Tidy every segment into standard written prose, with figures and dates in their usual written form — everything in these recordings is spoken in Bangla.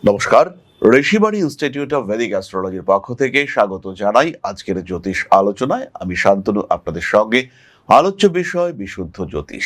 নমস্কার, ঋষিবাণী ইনস্টিটিউট অফ ভেদিক অ্যাস্ট্রোলজির পক্ষ থেকে স্বাগত জানাই আজকের জ্যোতিষ আলোচনায়। আমি শান্তনু আপনাদের সঙ্গে। আলোচ্য বিষয় বিশুদ্ধ জ্যোতিষ।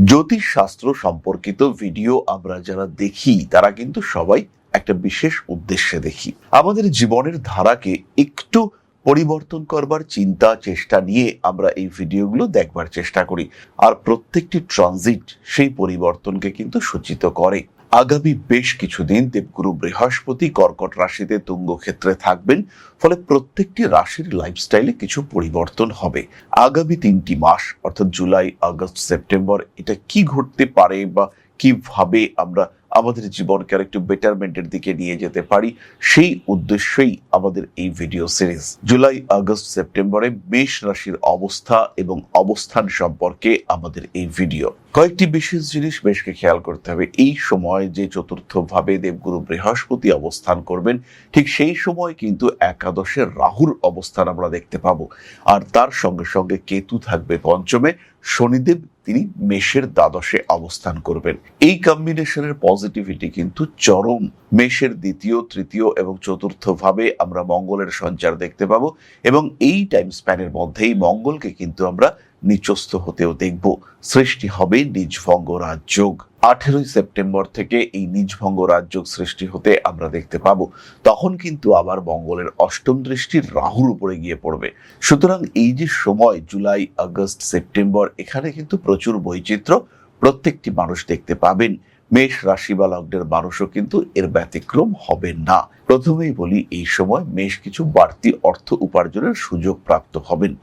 জ্যোতিষ শাস্ত্র সম্পর্কিত ভিডিও আমরা যারা দেখি তারা কিন্তু সবাই একটা বিশেষ উদ্দেশ্যে দেখি। আমাদের জীবনের ধারাকে একটু পরিবর্তন করবার চিন্তা চেষ্টা নিয়ে আমরা এই ভিডিওগুলো দেখবার চেষ্টা করি, আর প্রত্যেকটি ট্রানজিট সেই পরিবর্তনকে কিন্তু সূচিত করে। আগামী বেশ কিছুদিন দেবগুরু বৃহস্পতি কর্কট রাশিতে তুঙ্গ ক্ষেত্রে থাকবেন, ফলে প্রত্যেকটি রাশির লাইফস্টাইলে কিছু পরিবর্তন হবে। আগামী 3টি মাস অর্থাৎ জুলাই, আগস্ট, সেপ্টেম্বর এটা কি ঘটতে পারে বা কিভাবে আমরা আমাদের জীবনকে আর একটু বেটারমেন্টের দিকে নিয়ে যেতে পারি, সেই উদ্দেশ্যেই আমাদের এই ভিডিও সিরিজ। জুলাই, আগস্ট, সেপ্টেম্বরে মেষ রাশির অবস্থা এবং অবস্থান সম্পর্কে আমাদের এই ভিডিও। কয়েকটি বিশেষ জিনিস মেষকে খেয়াল করতে হবে। এই সময় যে চতুর্থ ভাবে দেবগুরু বৃহস্পতি অবস্থান করবেন, ঠিক সেই সময় কিন্তু একাদশে রাহুর অবস্থান আমরা দেখতে পাবো, আর তার সঙ্গে সঙ্গে কেতু থাকবে পঞ্চমে, শনিদেব তিনি মেষের দ্বাদশে অবস্থান করবেন। এই কম্বিনেশনের পজিটিভিটি কিন্তু চরম। মেষের দ্বিতীয়, তৃতীয় এবং চতুর্থ ভাবে আমরা মঙ্গলের সঞ্চার দেখতে পাবো, এবং এই টাইম স্প্যানের মধ্যেই মঙ্গলকে কিন্তু আমরা নিচস্থ হতেও দেখব। সৃষ্টি হবে নিজভঙ্গ রাজযোগ। 18 সেপ্টেম্বর থেকে এই নিজভঙ্গ রাজযোগ সৃষ্টি হতে আমরা দেখতে পাবো। তখন কিন্তু আবার মঙ্গলের অষ্টম দৃষ্টি রাহুর উপরে গিয়ে পড়বে। সুতরাং এই যে সময় জুলাই, আগস্ট, সেপ্টেম্বর, এখানে কিন্তু প্রচুর বৈচিত্র্য প্রত্যেকটি মানুষ দেখতে পাবেন। মেষ রাশি বা লগ্নের মানুষও কিন্তু এর ব্যতিক্রম হবে না। প্রথমেই বলি, এই সময় মেষ কিছু বাড়তি অর্থ উপার্জনের সুযোগ প্রাপ্ত হবেন।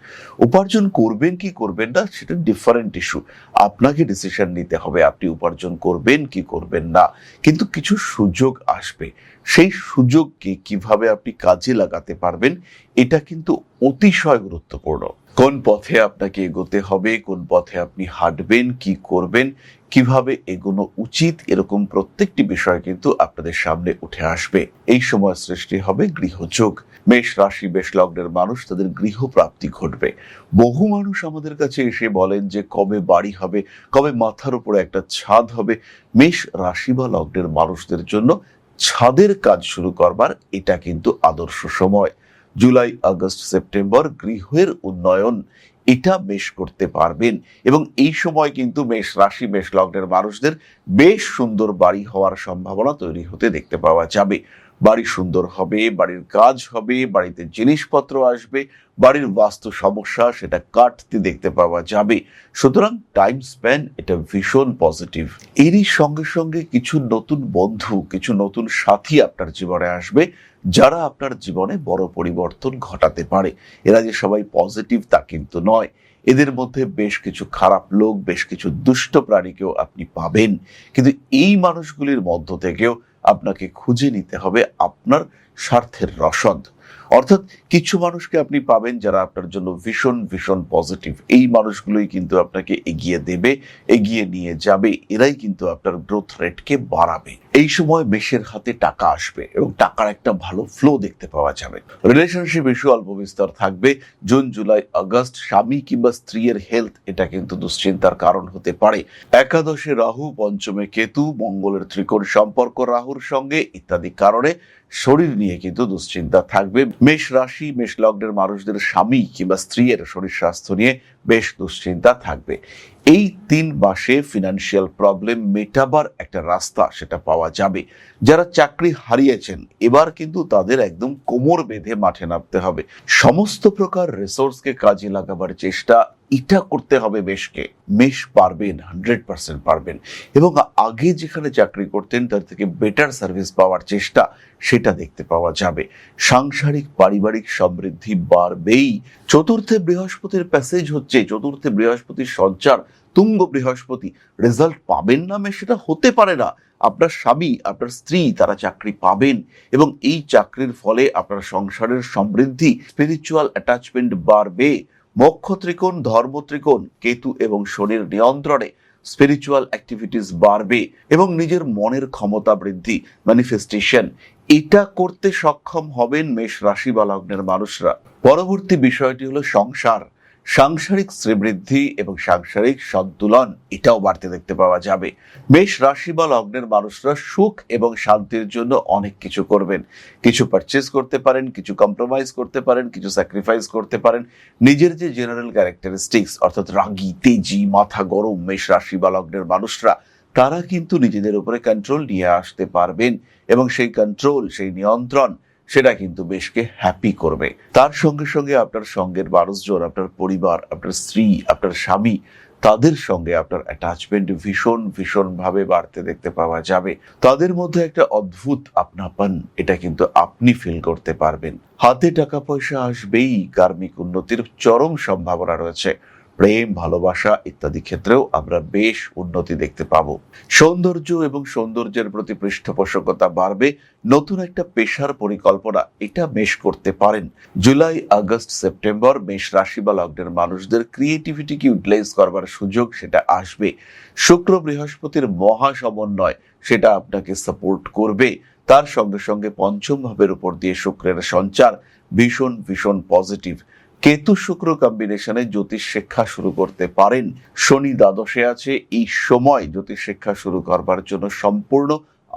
উপার্জন করবেন কি করবেন না সেটা ডিফারেন্ট ইস্যু, আপনাকে ডিসিশন নিতে হবে আপনি উপার্জন করবেন কি করবেন না। কিন্তু কিছু সুযোগ আসবে, সেই সুযোগকে কিভাবে আপনি কাজে লাগাতে পারবেন এটা কিন্তু অতিশয় গুরুত্বপূর্ণ। কোন পথে আপনাকে এগোতে হবে, কোন পথে আপনি হাঁটবেন, কি করবেন, কিভাবে এগোনো উচিত, এরকম প্রত্যেকটি বিষয় কিন্তু আপনাদের সামনে উঠে আসবে। এই সময় সৃষ্টি হবে গৃহযোগ। মেষ রাশি, মেষ লগ্নের মানুষ, তাদের গৃহপ্রাপ্তি ঘটবে। বহু মানুষ আমাদের কাছে এসে বলেন যে কবে বাড়ি হবে, কবে মাথার উপরে একটা ছাদ হবে। মেষ রাশি বা লগ্নের মানুষদের জন্য ছাদের কাজ শুরু করবার এটা কিন্তু আদর্শ সময়। জুলাই, আগস্ট, সেপ্টেম্বর গৃহের উন্নয়ন এটা বেশ করতে পারবেন, এবং এই সময় কিন্তু মেষ রাশি, মেষ লগ্নের মানুষদের বেশ সুন্দর বাড়ি হওয়ার সম্ভাবনা তৈরি হতে দেখতে পাওয়া যাবে। বাড়ি সুন্দর হবে, বাড়ির কাজ হবে, বাড়িতে জিনিসপত্র আসবে, বাড়ির বাস্তু সমস্যা সেটা কাটতে দেখতে পাওয়া যাবে। সুতরাং টাইম স্প্যান এটা ভীষণ পজিটিভ। এরই সঙ্গে সঙ্গে কিছু নতুন বন্ধু, কিছু নতুন সাথী আপনার জীবনে আসবে, যারা আপনার জীবনে বড় পরিবর্তন ঘটাতে পারে। এরা যে সবাই পজিটিভ তা কিন্তু নয়, এদের মধ্যে বেশ কিছু খারাপ লোক, বেশ কিছু দুষ্ট প্রাণীকেও আপনি পাবেন। কিন্তু এই মানুষগুলির মধ্য থেকেও আপনাকে খুঁজে নিতে হবে আপনার স্বার্থের রসদ। অর্থাৎ কিছু মানুষকে আপনি পাবেন যারা আপনার জন্য ভীষণ ভীষণ পজিটিভ। এই মানুষগুলোই কিন্তু আপনাকে এগিয়ে দেবে, এগিয়ে নিয়ে যাবে, এরাই কিন্তু আপনার গ্রোথ রেটকে বাড়াবে। এই সময় মেষের হাতে টাকা আসবে এবং টাকার একটা ভালো ফ্লো দেখতে পাওয়া যাবে। রিলেশনশিপ ইস্যু অল্প বিস্তর থাকবে। জুন, জুলাই, আগস্ট স্বামী কিংবা স্ত্রীর হেলথ এটা কিন্তু দুশ্চিন্তার কারণ হতে পারে। একাদশে রাহু, পঞ্চমে কেতু, মঙ্গলের ত্রিকোণ সম্পর্ক রাহুর সঙ্গে ইত্যাদি কারণে শরীর নিয়ে কিন্তু দুশ্চিন্তা থাকবে। মেষ রাশি, মেষ লগ্নের মানুষদের স্বামী কিংবা স্ত্রীর শরীর স্বাস্থ্য নিয়ে বেশ দুশ্চিন্তা থাকবে। এই 3 মাসে ফিনান্সিয়াল প্রবলেম মেটাবার একটা রাস্তা সেটা পাওয়া যাবে। যারা চাকরি হারিয়েছেন, এবার কিন্তু তাদের একদম কোমর বেঁধে মাঠে নামতে হবে। সমস্ত প্রকার রিসোর্সকে কাজে লাগাবার চেষ্টা এটা করতে হবে মেষকে। মেষ পারবেন, 100% পারবেন, এবং আগে যেখানে চাকরি করতেন তার থেকে বেটার সার্ভিস পাওয়ার চেষ্টা সেটা দেখতে পাওয়া যাবে। সাংসারিক পারিবারিক সমৃদ্ধি বাড়বেই। চতুর্থে বৃহস্পতির প্যাসেজ হচ্ছে, চতুর্থে বৃহস্পতির সঞ্চার, তুঙ্গ বৃহস্পতি। রেজাল্ট পাবেন না সেটা হতে পারে না। আপনার স্বামী, আপনার স্ত্রী তারা চাকরি পাবেন, এবং এই চাকরির ফলে আপনার সংসারের সমৃদ্ধি, স্পিরিচুয়াল অ্যাটাচমেন্ট বাড়বে। মোক্ষ ত্রিকোণ, ধর্ম ত্রিকোণ, কেতু এবং শনির নিয়ন্ত্রণে স্পিরিচুয়াল অ্যাক্টিভিটিস বাড়বে, এবং নিজের মনের ক্ষমতা বৃদ্ধি, ম্যানিফেস্টেশন এটা করতে সক্ষম হবেন মেষ রাশি বা লগ্নের মানুষরা। পরবর্তী বিষয়টি হলো সংসার। সাংসারিক শ্রীবৃদ্ধি এবং সাংসারিক সন্তুলন এটাও বাড়তে দেখতে পাওয়া যাবে। মেষ রাশি বা লগ্নের মানুষরা সুখ এবং শান্তির জন্য অনেক কিছু করবেন। কিছু পারচেজ করতে পারেন, কিছু কম্প্রোমাইজ করতে পারেন, কিছু স্যাক্রিফাইস করতে পারেন। নিজের যে জেনারেল ক্যারেক্টারিস্টিক্স অর্থাৎ রাগী, তেজি, মাথা গরম মেষ রাশি বা লগ্নের মানুষরা, তারা কিন্তু নিজেদের উপরে কন্ট্রোল নিয়ে আসতে পারবেন এবং সেই কন্ট্রোল, সেই নিয়ন্ত্রণ সেটা কিন্তু বেশকে হ্যাপি করবে। তার সঙ্গে সঙ্গে আপনার সঙ্গের মানুষজন, আপনার পরিবার, আপনার স্ত্রী, আপনার স্বামী, তাদের সঙ্গে আপনার অ্যাটাচমেন্ট ভীষণ ভাবে বাড়তে দেখতে পাওয়া যাবে। তাদের মধ্যে একটা অদ্ভুত আপনাপন এটা কিন্তু আপনি ফিল করতে পারবেন। হাতে টাকা পয়সা আসবেই, কার্মিক উন্নতির চরম সম্ভাবনা রয়েছে। প্রেম, ভালোবাসা ইত্যাদি ক্ষেত্রেও আমরা বেশ উন্নতি দেখতে পাবো। সৌন্দর্য এবং সৌন্দর্যের প্রতি পৃষ্ঠপোষকতা বাড়বে। নতুন একটা পেশার পরিকল্পনা এটা মেষ করতে পারেন। জুলাই, আগস্ট, সেপ্টেম্বর মেষ রাশি বা লগ্নের মানুষদের ক্রিয়েটিভিটিকে ইউটিলাইজ করবার সুযোগ সেটা আসবে। শুক্র বৃহস্পতির মহা সমন্বয় সেটা আপনাকে সাপোর্ট করবে। তার সঙ্গে সঙ্গে পঞ্চম ভাবের উপর দিয়ে শুক্রের সঞ্চার ভীষণ পজিটিভ। কেতু শুক্র কম্বিনেশনে জ্যোতিষ শিক্ষা শুরু করতে পারেন। শনি দ্বাদশে আছে, এই সময় জ্যোতিষ শিক্ষা শুরু করবার জন্য সম্পূর্ণ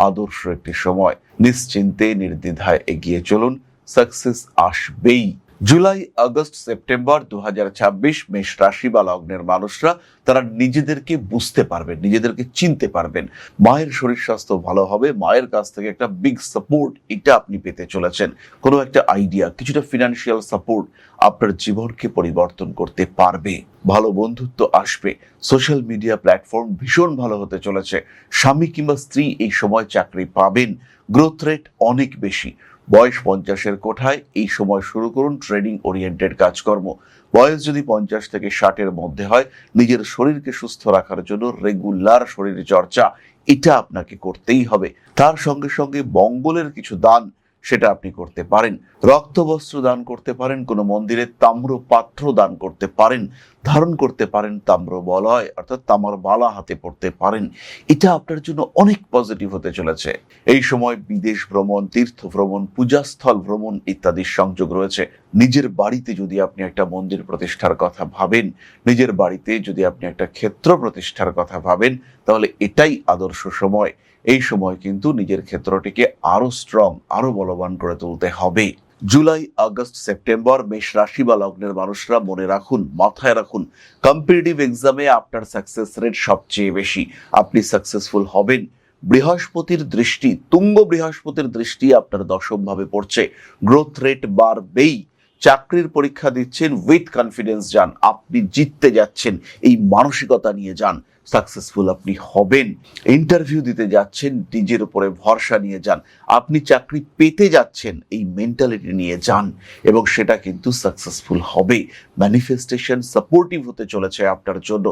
আদর্শ একটি সময়। নিশ্চিন্তে নির্দ্বিধায় এগিয়ে চলুন, সাকসেস আসবেই। জুলাই, আগস্ট, সেপ্টেম্বর 2026 মেষ রাশি বা লগ্নের মানুষরা তারা নিজেদেরকে বুঝতে পারবেন, নিজেদেরকে চিনতে পারবেন। মায়ের শরীর স্বাস্থ্য ভালো হবে, মায়ের কাছ থেকে একটা বিগ সাপোর্ট এটা আপনি পেতে চলেছেন। কোনো একটা আইডিয়া, কিছুটা ফিনান্সিয়াল সাপোর্ট আপনার জীবনকে পরিবর্তন করতে পারবে। ভালো বন্ধুত্ব আসবে। সোশ্যাল মিডিয়া প্ল্যাটফর্ম ভীষণ ভালো হতে চলেছে। স্বামী কিংবা স্ত্রী এই সময় চাকরি পাবেন। গ্রোথ রেট অনেক বেশি। বয়স 50-এর কোঠায় এই সময় শুরু করুন ট্রেডিং ওরিয়েন্টেড কাজকর্ম। বয়স যদি 50 থেকে 60-এর মধ্যে হয়, নিজের শরীরকে সুস্থ রাখার জন্য রেগুলার শরীর চর্চা এটা আপনাকে করতেই হবে। তার সঙ্গে সঙ্গে মঙ্গলের কিছু দান সেটা আপনি করতে পারেন। রক্তবস্ত্র দান করতে পারেন, কোনো মন্দিরে তাম্র পাত্র দান করতে পারেন, ধারণ করতে পারেন তাম্র বলয় অর্থাৎ তামার বালা হাতে পড়তে পারেন। এটা আপনার জন্য অনেক পজিটিভ হতে চলেছে। এই সময় বিদেশ ভ্রমণ, তীর্থ ভ্রমণ, পূজাস্থল ভ্রমণ ইত্যাদির সংযোগ রয়েছে। নিজের বাড়িতে যদি আপনি একটা মন্দির প্রতিষ্ঠার কথা ভাবেন, নিজের বাড়িতে যদি আপনি একটা ক্ষেত্র প্রতিষ্ঠার কথা ভাবেন, তাহলে এটাই আদর্শ সময়। এই সময় কিন্তু নিজের ক্ষেত্রটিকে আরো স্ট্রং, আরো বলবান করে তুলতে হবে। জুলাই, আগস্ট, সেপ্টেম্বর মেষ রাশি বা লগ্নের মানুষরা মনে রাখুন, মাথায় রাখুন, কম্পিটিটিভ এক্সামে আপনার সাকসেস রেট সবচেয়ে বেশি। আপনি সাকসেসফুল হবেন। বৃহস্পতির দৃষ্টি, তুঙ্গ বৃহস্পতির দৃষ্টি আপনার দশম ভাবে পড়ছে। গ্রোথ রেট বাড়বেই। চাকরির পরীক্ষা দিচ্ছেন, উইথ কনফিডেন্স যান। আপনি জিততে যাচ্ছেন, এই মানসিকতা নিয়ে যান। সাকসেসফুল আপনি হবেন। ইন্টারভিউ দিতে যাচ্ছেন, নিজের উপরে ভরসা নিয়ে যান। আপনি চাকরি পেতে যাচ্ছেন, এই মেন্টালিটি নিয়ে যান এবং সেটা কিন্তু সাকসেসফুল হবে। ম্যানিফেস্টেশন সাপোর্টিভ হতে চলেছে আপনার জন্য।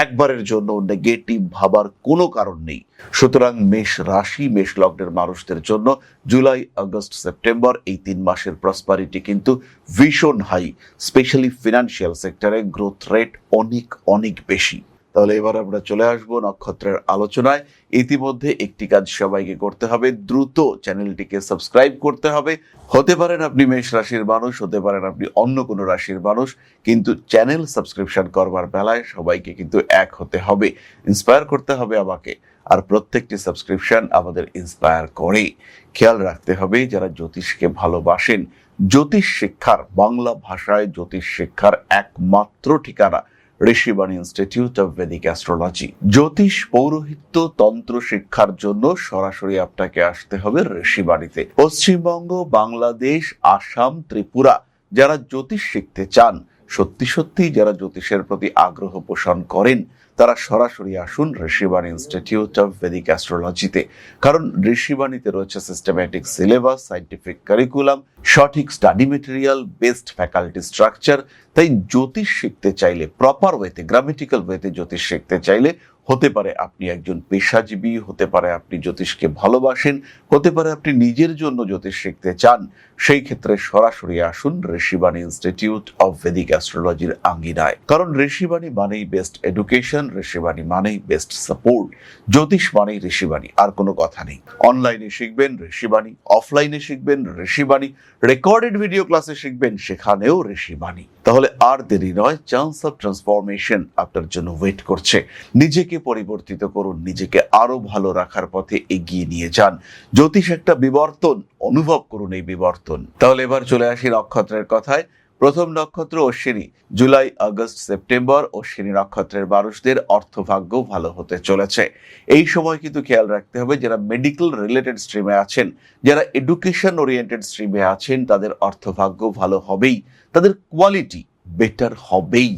একবারের জন্য নেগেটিভ ভাবার কোনো কারণ নেই। সুতরাং মেষ রাশি, মেষ লগ্নের মানুষদের জন্য জুলাই, আগস্ট, সেপ্টেম্বর এই 3 মাসের প্রসপারিটি কিন্তু ভীষণ হাই। স্পেশালি ফিনান্সিয়াল সেক্টরে গ্রোথ রেট অনেক বেশি। তাহলে এবার আমরা চলে আসবো নক্ষত্রের আলোচনায়। ইতিমধ্যে একটি কাজ সবাইকে করতে হবে, দ্রুত চ্যানেলটিকে সাবস্ক্রাইব করতে হবে। হতে পারেন আপনি মেষ রাশির মানুষ, হতে পারেন আপনি অন্য কোনো রাশির মানুষ, কিন্তু চ্যানেল সাবস্ক্রিপশন করবার বেলায় সবাইকে কিন্তু এক হতে হবে, ইন্সপায়ার করতে হবে আমাকে। আর প্রত্যেকটি সাবস্ক্রিপশন আমাদের ইন্সপায়ার করে। খেয়াল রাখতে হবে যারা জ্যোতিষকে ভালোবাসেন, জ্যোতিষ শিক্ষার, বাংলা ভাষায় জ্যোতিষ শিক্ষার একমাত্র ঠিকানা Rishibani institute of Vedic astrology. জ্যোতিষ, পৌরোহিত্য, তন্ত্র শিক্ষার জন্য সরাসরি আপনাকে আসতে হবে ঋষিবাণীতে। পশ্চিমবঙ্গ, বাংলাদেশ, আসাম, ত্রিপুরা যারা জ্যোতিষ শিখতে চান, সত্যি যারা জ্যোতিষের প্রতি আগ্রহ পোষণ করেন, তারা সরাসরি আসুন ঋষিবাণী ইনস্টিটিউট অফ ভেদিক অ্যাস্ট্রোলজিতে। কারণ ঋষিবাণীতে রয়েছে সিস্টেম্যাটিক সিলেবাস, সাইন্টিফিক কারিকুলাম, সঠিক study material, best faculty structure. তাই জ্যোতিষ শিখতে চাইলে, প্রপার ওয়েতে, গ্রামেটিক্যাল ওয়েতে জ্যোতিষ শিখতে চাইলে, হতে পারে আপনি একজন পেশাজীবী, হতে পারে আপনি জ্যোতিষকে ভালোবাসেন, হতে পারে আপনি নিজের জন্য জ্যোতিষ শিখতে চান, সেই ক্ষেত্রে সরাসরি আসুন ঋষিবাণী ইনস্টিটিউট অফ ভেদিক অ্যাস্ট্রোলজির আঙ্গিনায়। কারণ ঋষিবাণী মানেই বেস্ট এডুকেশন, ঋষিবাণী মানেই বেস্ট সাপোর্ট। জ্যোতিষ মানেই ঋষিবাণী, আর কোনো কথা নেই। অনলাইনে শিখবেন ঋষিবাণী, অফলাইনে শিখবেন ঋষিবাণী, রেকর্ডেড ভিডিও ক্লাসে শিখবেন, সেখানেও ঋষিবাণী। তাহলে আর দেরি নয়, চান্স অফ ট্রান্সফরমেশন আপনার জন্য ওয়েট করছে। নিজেকে পরিবর্তিত করুন, নিজেকে আরো ভালো রাখার পথে এগিয়ে নিয়ে যান। জ্যোতিষ একটা বিবর্তন, অনুভব করুন এই বিবর্তন। তাহলে এবার চলে আসি নক্ষত্রের কথায়। প্রথম নক্ষত্র অশ্বিনী। জুলাই, আগস্ট, সেপ্টেম্বর অশ্বিনী নক্ষত্রের মানুষদের অর্থভাগ্য ভালো হতে চলেছে। এই সময় কিন্তু খেয়াল রাখতে হবে, যারা মেডিকেল রিলেটেড স্ট্রিমে আছেন, যারা এডুকেশন ওরিয়েন্টেড স্ট্রিমে আছেন, তাদের অর্থভাগ্য ভালো হবেই, তাদের কোয়ালিটি বেটার হবেই।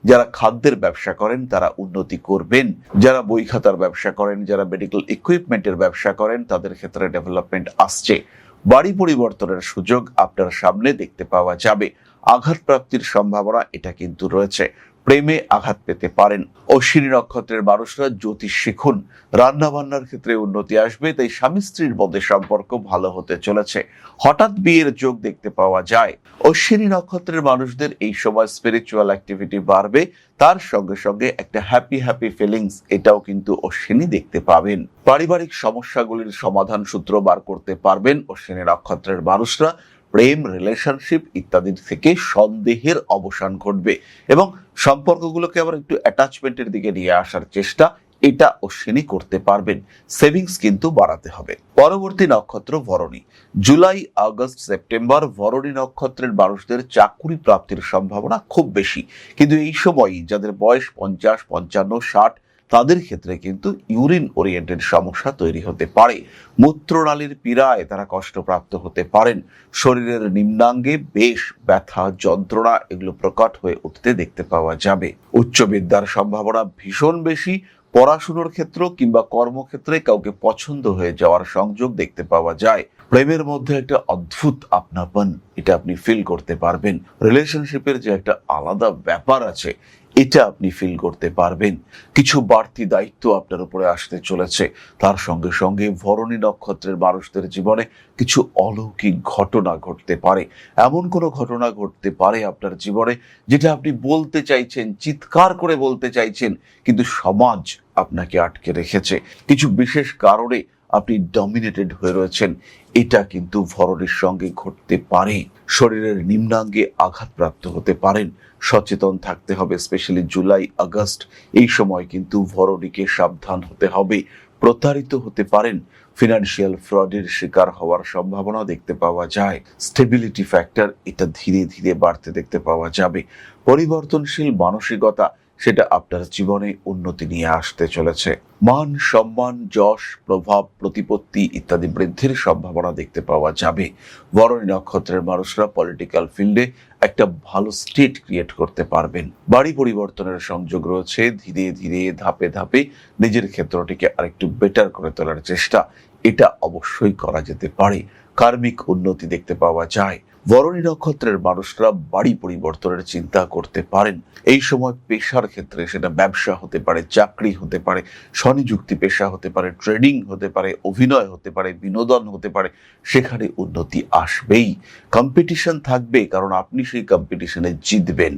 যারা খাদ্যের ব্যবসা করেন তারা উন্নতি করবেন, যারা বই খাতার ব্যবসা করেন, যারা মেডিকেল ইকুইপমেন্টের ব্যবসা করেন, তাদের ক্ষেত্রে ডেভেলপমেন্ট আসছে। বাড়ি পরিবর্তনের সুযোগ আপনার সামনে দেখতে পাওয়া যাবে। আঘাত প্রাপ্তির সম্ভাবনা এটা কিন্তু রয়েছে, প্রেমে আঘাত পেতে পারেন। অশ্বিনী নক্ষত্রের মানুষরা জ্যোতিষ শিখুন, রান্না বান্নার ক্ষেত্রে উন্নতি আসবে, তাই স্বামী স্ত্রীর মধ্যে সম্পর্ক ভালো হতে চলেছে। হঠাৎ বিয়ের যোগ দেখতে পাওয়া যায়। অশ্বিনী নক্ষত্রের মানুষদের এই সময় স্পিরিচুয়াল অ্যাক্টিভিটি বাড়বে, তার সঙ্গে সঙ্গে একটা হ্যাপি ফিলিংস এটাও কিন্তু অশ্বিনী দেখতে পাবেন। পারিবারিক সমস্যাগুলির সমাধান সূত্র বার করতে পারবেন অশ্বিনী নক্ষত্রের মানুষরা। প্রেম, রিলেশনশিপ ইত্যাদির থেকে সন্দেহের অবসান ঘটবে এবং সম্পর্কগুলোকে আবার একটু অ্যাটাচমেন্টের দিকে নিয়ে আসার চেষ্টা এটা অশ্বিনী করতে পারবেন। সেভিংস কিন্তু বাড়াতে হবে। পরবর্তী নক্ষত্র ভরণী। জুলাই, আগস্ট, সেপ্টেম্বর ভরণী নক্ষত্রের মানুষদের চাকরি প্রাপ্তির সম্ভাবনা খুব বেশি, কিন্তু এই সময় যাদের বয়স 50, 55, 60 তাদের ক্ষেত্রে কিন্তু ইউরিন ওরিয়েন্টেড সমস্যা তৈরি হতে পারে। মূত্রনালীর পীড়ায় তারা কষ্টপ্রাপ্ত হতে পারেন। শরীরের নিম্নাঙ্গে বেশ ব্যথা, যন্ত্রণা এগুলো প্রকট হয়ে উঠতে দেখতে পাওয়া যাবে। উচ্চ বিদ্যার সম্ভাবনা ভীষণ বেশি। পড়াশোনার ক্ষেত্র কিংবা কর্মক্ষেত্রে কাউকে পছন্দ হয়ে যাওয়ার সংযোগ দেখতে পাওয়া যায়। প্রেমের মধ্যে একটা অদ্ভুত আপনাপন এটা আপনি ফিল করতে পারবেন। রিলেশনশিপের যে একটা আলাদা ব্যাপার আছে এটা আপনি ফিল করতে পারবেন। কিছু বাড়তি দায়িত্ব আপনার উপরে আসতে চলেছে। তার সঙ্গে সঙ্গে ভরণী নক্ষত্রের মানুষদের জীবনে কিছু অলৌকিক ঘটনা ঘটতে পারে। এমন কোনো ঘটনা ঘটতে পারে আপনার জীবনে যেটা আপনি বলতে চাইছেন, চিৎকার করে বলতে চাইছেন, কিন্তু সমাজ আপনাকে আটকে রেখেছে। কিছু বিশেষ কারণে আপনি ডমিনেটেড হয়ে রয়েছেন, এটা কিন্তু ভরণীর সঙ্গে ঘটতে পারে। শরীরের নিম্নাঙ্গে আঘাতপ্রাপ্ত হতে পারেন। সচেতন থাকতে হবে, স্পেশালি জুলাই, আগস্ট এই সময় কিন্তু ভরণীকে সাবধান হতে হবে। প্রতারিত হতে পারেন, ফিনান্সিয়াল ফ্রডের শিকার হওয়ার সম্ভাবনা দেখতে পাওয়া যায়। স্টেবিলিটি ফ্যাক্টর এটা ধীরে ধীরে বাড়তে দেখতে পাওয়া যাবে। পরিবর্তনশীল মানসিকতা সেটা আপনার জীবনে উন্নতি নিয়ে আসতে চলেছে। মান, সম্মান, যশ, প্রভাব, প্রতিপত্তি ইত্যাদি বৃদ্ধির সম্ভাবনা দেখতে পাওয়া যাবে। ভরণী নক্ষত্রের মানুষরা পলিটিক্যাল ফিল্ডে একটা ভালো স্টেট ক্রিয়েট করতে পারবেন। বাড়ি পরিবর্তনের সংযোগ রয়েছে। ধীরে ধীরে ধাপে ধাপে নিজের ক্ষেত্রটিকে আরেকটু বেটার করে তোলার চেষ্টা এটা অবশ্যই করা যেতে পারে। কার্মিক উন্নতি দেখতে পাওয়া যায়। ভরণী নক্ষত্রের মানুষরা বাড়ি পরিবর্তনের চিন্তা করতে পারেন। এই সময় পেশার ক্ষেত্রে সেটা ব্যবসা হতে পারে, চাকরি হতে পারে, স্বনিযুক্তি পেশা হতে পারে, ট্রেডিং হতে পারে, অভিনয় হতে পারে, বিনোদন হতে পারে, সেখানে উন্নতি আসবেই। কম্পিটিশন থাকবে, কারণ আপনি সেই কম্পিটিশনে জিতবেন,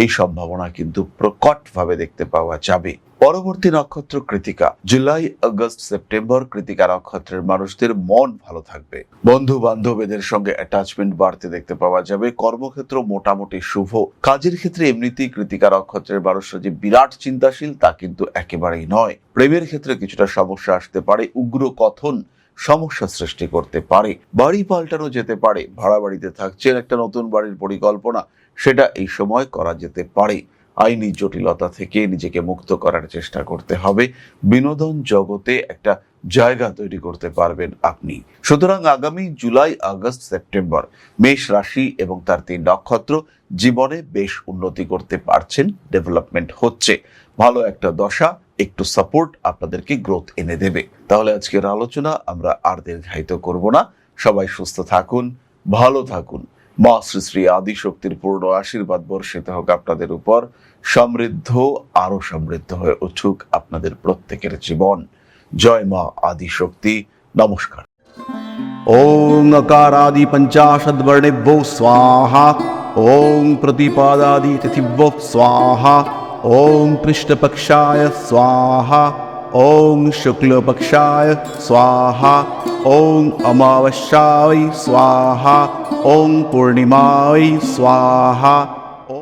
এই সম্ভাবনা কিন্তু প্রকটভাবে দেখতে পাওয়া যাবে। পরবর্তী নক্ষত্র কৃতিকা। জুলাই, আগস্ট, সেপ্টেম্বর কৃতিকা নক্ষত্রের মানুষদের মন ভালো থাকবে। বন্ধু বান্ধবদের সঙ্গে অ্যাটাচমেন্ট বাড়তে দেখতে পাওয়া যাবে। কর্মক্ষেত্র মোটামুটি শুভ। কাজের ক্ষেত্রে এমনিতেই কৃতিকা নক্ষত্রের মানুষরা যে বিরাট চিন্তাশীল তা কিন্তু একেবারেই নয়। প্রেমের ক্ষেত্রে কিছুটা সমস্যা আসতে পারে। উগ্র কথন সমস্যা সৃষ্টি করতে পারে। বাড়ি পাল্টানো যেতে পারে। ভাড়া বাড়িতে থাকছেন, একটা নতুন বাড়ির পরিকল্পনা সেটা এই সময় করা যেতে পারে। আইনি জটিলতা থেকে নিজেকে মুক্ত করার চেষ্টা করতে হবে। বিনোদন জগতে একটা জায়গা তৈরি করতে পারবেন আপনি। সুতরাং আগামী জুলাই, আগস্ট, সেপ্টেম্বর মেষ রাশি এবং তার 3 নক্ষত্র জীবনে বেশ উন্নতি করতে পারছেন, ডেভেলপমেন্ট হচ্ছে। ভালো একটা দশা, একটু সাপোর্ট আপনাদেরকে গ্রোথ এনে দেবে। তাহলে আজকের আলোচনা আমরা আর দীর্ঘায়িত করব না। সবাই সুস্থ থাকুন, ভালো থাকুন। মা শ্রী শ্রী আদিশক্তির পূর্ণ আশীর্বাদ বর্ষিত হোক আপনাদের উপর। সমৃদ্ধ, আরো সমৃদ্ধ হয়ে উঠুক আপনাদের প্রত্যেকের জীবন। জয় মা আদিশক্তি। নমস্কার। ओं अकारादि पंचाशद्वर्णेभ्यो स्वाहा। ओं प्रतिपादादि तिथिभ्यो स्वाहा। ओं कृष्णपक्षाय स्वाहा। ओं शुक्लपक्षाय स्वाहा। ओं अमावस्याय स्वाहा। ओं पूर्णिमाय स्वाहा।